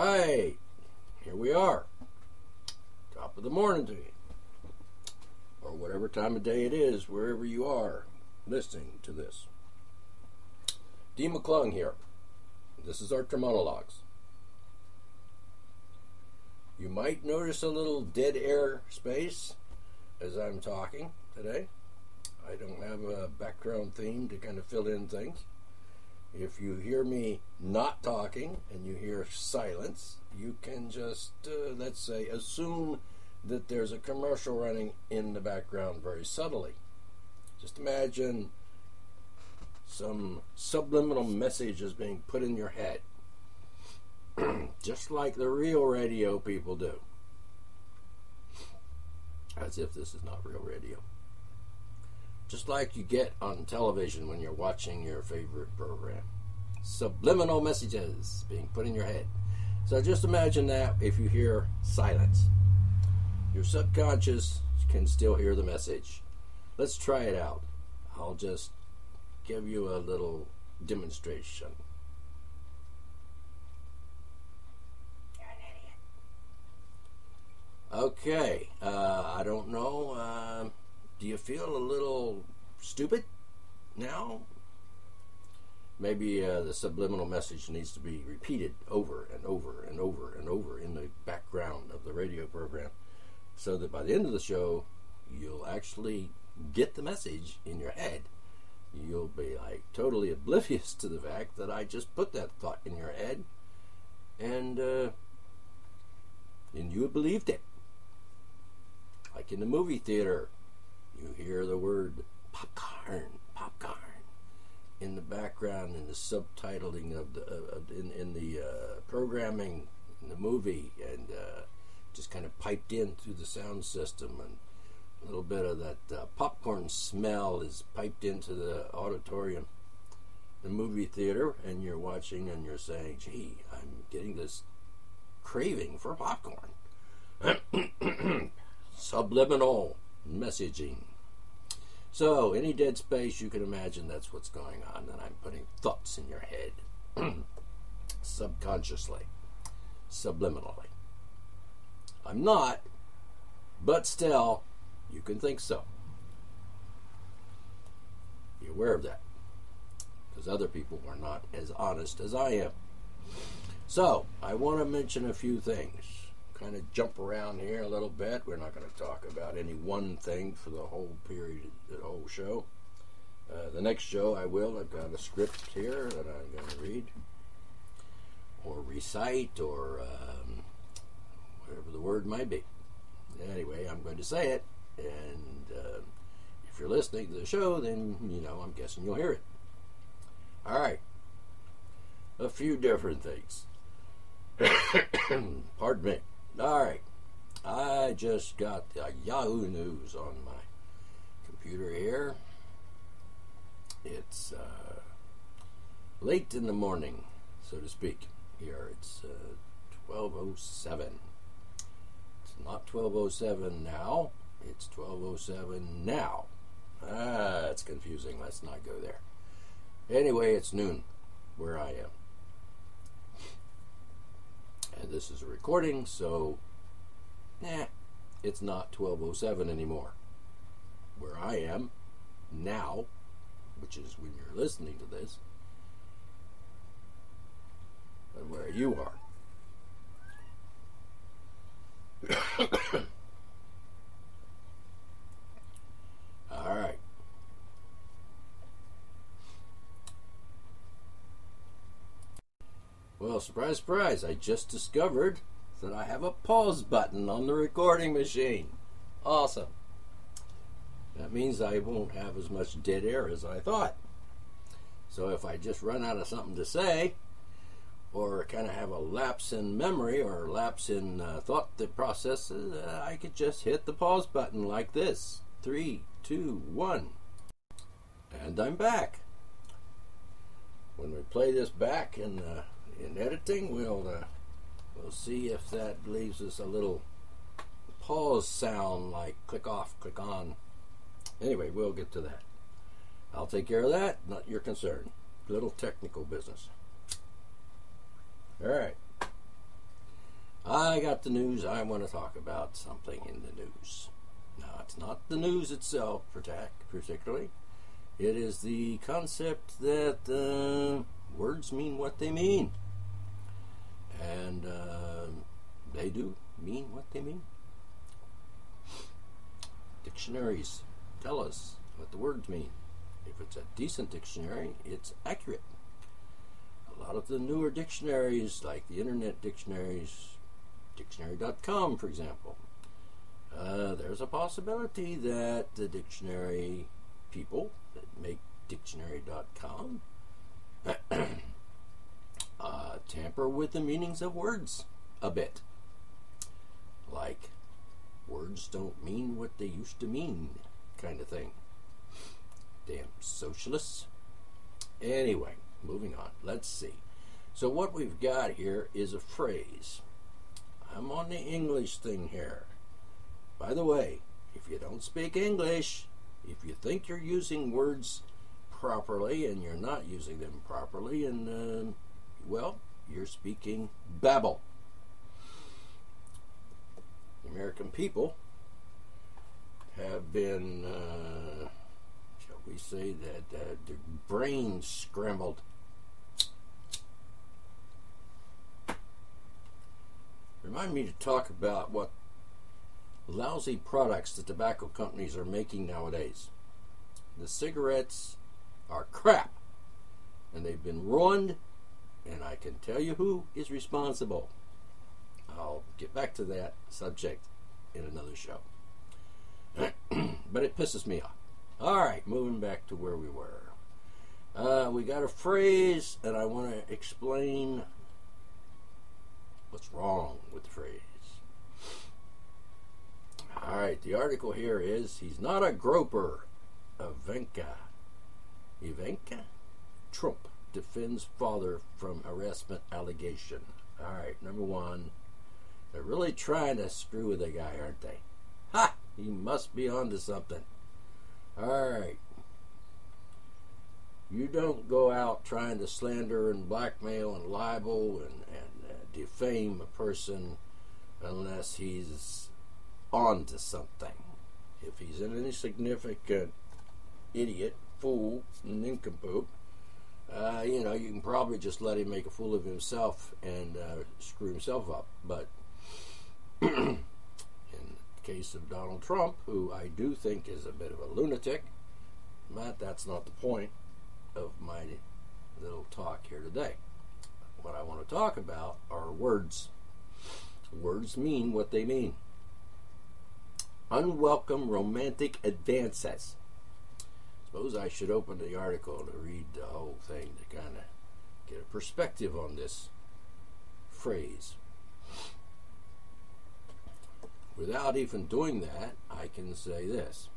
right, here we are. Top of the morning to you. Or whatever time of day it is, wherever you are listening to this. D. McClung here. This is Archer Monologues. You might notice a little dead air space as I'm talking today. I don't have a background theme to kind of fill in things. If you hear me not talking and you hear silence, you can just, let's say, assume that there's a commercial running in the background very subtly. Just imagine some subliminal messages being put in your head, just like the real radio people do. As if this is not real radio. Just like you get on television when you're watching your favorite program. Subliminal messages being put in your head. So just imagine that if you hear silence. Your subconscious can still hear the message. Let's try it out. I'll just give you a little demonstration. You're an idiot. Okay, I don't know. Do you feel a little stupid now? Maybe the subliminal message needs to be repeated over and over and over and over in the background of the radio program, so that by the end of the show, you'll actually get the message in your head. You'll be like totally oblivious to the fact that I just put that thought in your head, and you believed it. Like in the movie theater, you hear the word popcorn, popcorn in the background, in the subtitling of in the programming in the movie, and just kind of piped in through the sound system, and a little bit of that popcorn smell is piped into the auditorium, the movie theater, and you're watching and you're saying, gee, I'm getting this craving for popcorn. Subliminal messaging. So, any dead space you can imagine, that's what's going on, and I'm putting thoughts in your head. Subconsciously. Subliminally. I'm not, but still, you can think so. Be aware of that, because other people are not as honest as I am. So, I want to mention a few things. Kind of jump around here a little bit. We're not going to talk about any one thing for the whole period, the whole show. The next show I will. I've got a script here that I'm going to read or recite, or whatever the word might be. Anyway, I'm going to say it, and if you're listening to the show, then, I'm guessing you'll hear it. All right. A few different things. Pardon me. All right. I just got Yahoo News on my computer here. It's late in the morning, so to speak. Here it's 12:07. It's not 12:07 now. It's 12:07 now. It's confusing. Let's not go there. Anyway, it's noon where I am. And this is a recording, so it's not 12:07 anymore. Where I am now, which is when you're listening to this, and where you are. All right. Well, surprise, surprise, I just discovered that I have a pause button on the recording machine. Awesome. That means I won't have as much dead air as I thought. So if I just run out of something to say, or kind of have a lapse in memory or lapse in thought that processes, I could just hit the pause button like this. 3, 2, 1. And I'm back. When we play this back in editing, we'll see if that leaves us a little pause sound like click off, click on. Anyway, we'll get to that. I'll take care of that, not your concern. Little technical business. All right. I got the news. I want to talk about something in the news. Now, it's not the news itself, particularly. It is the concept that words mean what they mean. And they do mean what they mean. Dictionaries tell us what the words mean. If it's a decent dictionary, it's accurate. A lot of the newer dictionaries, like the internet dictionaries, dictionary.com, for example, there's a possibility that the dictionary people that make dictionary.com tamper with the meanings of words a bit. Like, words don't mean what they used to mean, kind of thing. Damn socialists. Anyway, moving on. Let's see. So what we've got here is a phrase. I'm on the English thing here. By the way, if you don't speak English, if you think you're using words properly and you're not using them properly, and well, you're speaking babble. The American people have been, shall we say, that their brains scrambled. Remind me to talk about what lousy products the tobacco companies are making nowadays. The cigarettes are crap, and they've been ruined, and I can tell you who is responsible. I'll get back to that subject in another show. But it pisses me off. Alright, moving back to where we were. We got a phrase, and I want to explain what's wrong with the phrase. Alright, the article here is, he's not a groper. Ivanka Trump defends father from harassment allegation. Alright, number one, they're really trying to screw with the guy, aren't they? Ha! He must be onto something. Alright. You don't go out trying to slander and blackmail and libel and defame a person unless he's onto something. If he's an insignificant idiot, fool, nincompoop, you can probably just let him make a fool of himself and screw himself up. But in the case of Donald Trump, who I do think is a bit of a lunatic, but that's not the point of my little talk here today. What I want to talk about are words. Words mean what they mean. Unwelcome romantic advances. Suppose I should open the article to read the whole thing to kind of get a perspective on this phrase. Without even doing that, I can say this.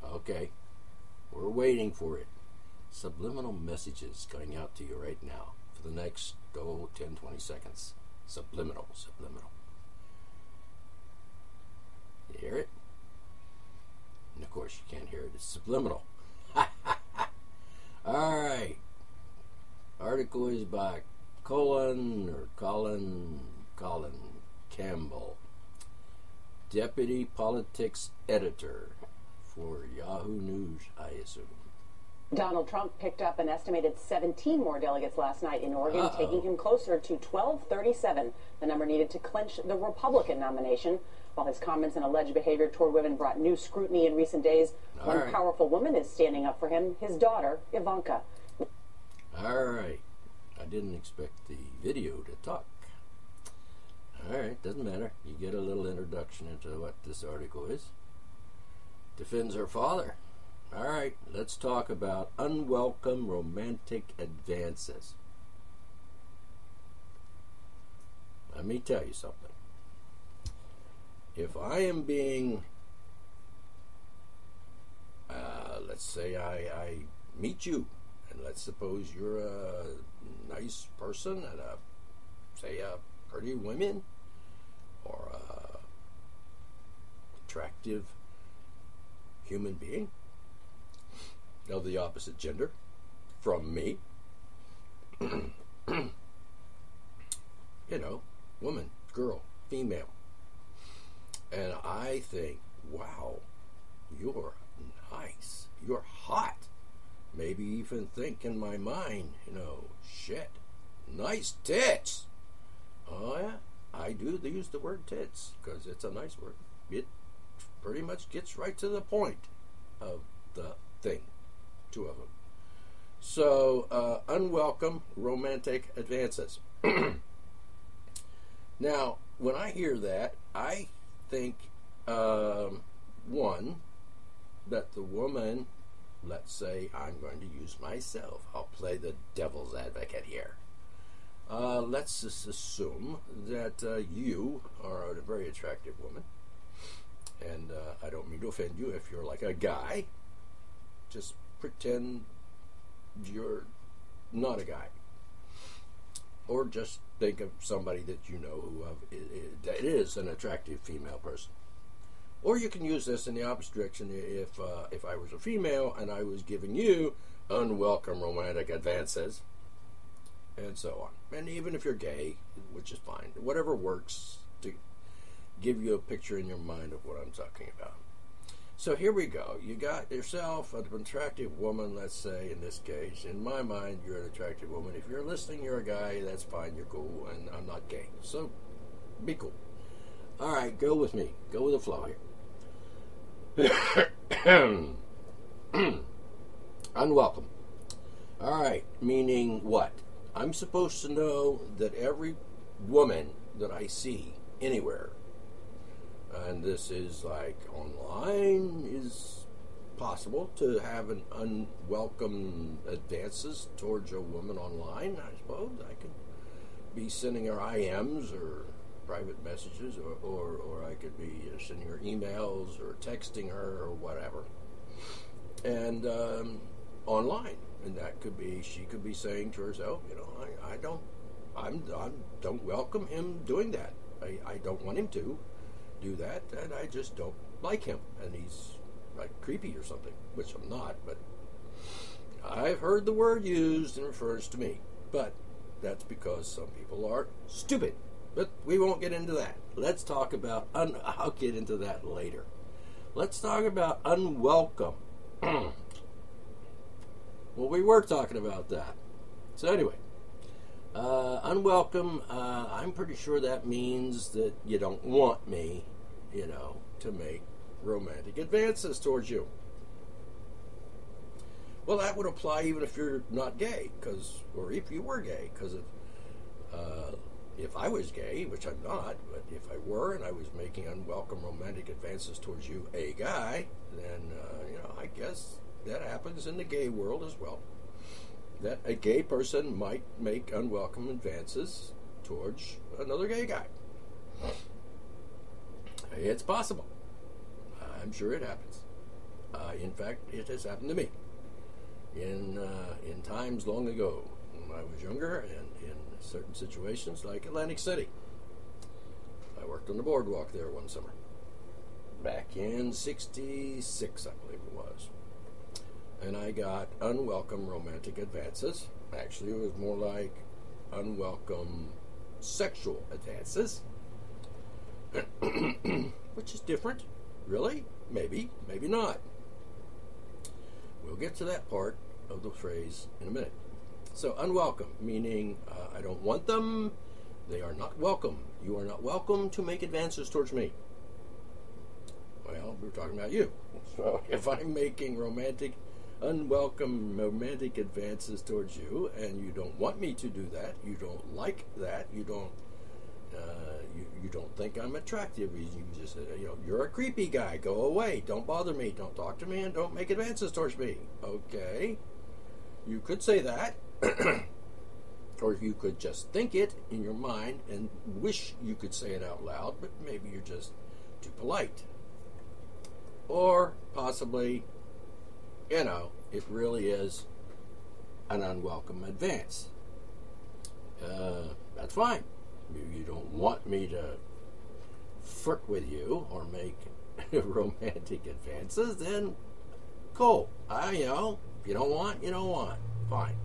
Okay, we're waiting for it. Subliminal messages going out to you right now for the next 10, 20 seconds. Subliminal. You hear it? And of course you can't hear it. It's subliminal. Alright. Article is by Colin Campbell, Deputy Politics Editor for Yahoo News, I assume. Donald Trump picked up an estimated 17 more delegates last night in Oregon, taking him closer to 1237, the number needed to clinch the Republican nomination. While his comments and alleged behavior toward women brought new scrutiny in recent days, one powerful woman is standing up for him, his daughter, Ivanka. All right. I didn't expect the video to talk. All right, doesn't matter. You get a little introduction into what this article is. Defends her father. All right, let's talk about unwelcome romantic advances. Let me tell you something. If I am being, let's say I meet you, and let's suppose you're a nice person and say a pretty woman or a attractive human being of the opposite gender from me. think in my mind, shit, nice tits. Oh yeah, I do use the word tits because it's a nice word. It pretty much gets right to the point of the thing, two of them. So, unwelcome romantic advances. Now, when I hear that, I think, one, that the woman, let's say I'm going to use myself. I'll play the devil's advocate here. Let's just assume that you are a very attractive woman. And I don't mean to offend you if you're like a guy. Just pretend you're not a guy. Or just think of somebody that you know who that is an attractive female person. Or you can use this in the opposite direction if I was a female and I was giving you unwelcome romantic advances, and so on. And even if you're gay, which is fine, whatever works to give you a picture in your mind of what I'm talking about. So here we go. You got yourself an attractive woman, let's say, in this case. In my mind, you're an attractive woman. If you're listening, you're a guy, that's fine, you're cool, and I'm not gay. So, be cool. All right, go with me. Go with the flow here. Unwelcome. All right, meaning what? I'm supposed to know that every woman that I see anywhere, and this is like online, is possible to have an unwelcome advances towards a woman online, I suppose. I could be sending her IMs or private messages, or I could be sending her emails or texting her or whatever. And online. And that could be, she could be saying to herself, I don't welcome him doing that. I don't want him to do that, and I just don't like him, and he's like creepy or something, which I'm not, but I've heard the word used in refers to me, but that's because some people are stupid. But we won't get into that. Let's talk about, I'll get into that later. Let's talk about unwelcome. Well, we were talking about that. So anyway, unwelcome, I'm pretty sure that means that you don't want me, to make romantic advances towards you. Well, that would apply even if you're not gay, or if you were gay, because if I was gay, which I'm not, but if I were and I was making unwelcome romantic advances towards you, a guy, then, I guess that happens in the gay world as well. That a gay person might make unwelcome advances towards another gay guy. It's possible. I'm sure it happens. In fact, it has happened to me in times long ago when I was younger and in certain situations like Atlantic City. I worked on the boardwalk there one summer. Back in '66, I believe it was. And I got unwelcome romantic advances. Actually, it was more like unwelcome sexual advances. Which is different. Really? Maybe. Maybe not. We'll get to that part of the phrase in a minute. So, unwelcome, meaning I don't want them. They are not welcome. You are not welcome to make advances towards me. Well, we're talking about you. So, if I'm making unwelcome romantic advances towards you, and you don't want me to do that, you don't like that, you don't think I'm attractive, you just you're a creepy guy, go away, don't bother me, don't talk to me, and don't make advances towards me. Okay, you could say that. Or you could just think it in your mind and wish you could say it out loud, but maybe you're just too polite. Or possibly, it really is an unwelcome advance. That's fine. You don't want me to flirt with you or make romantic advances, then cool. If you don't want, you don't want. Fine.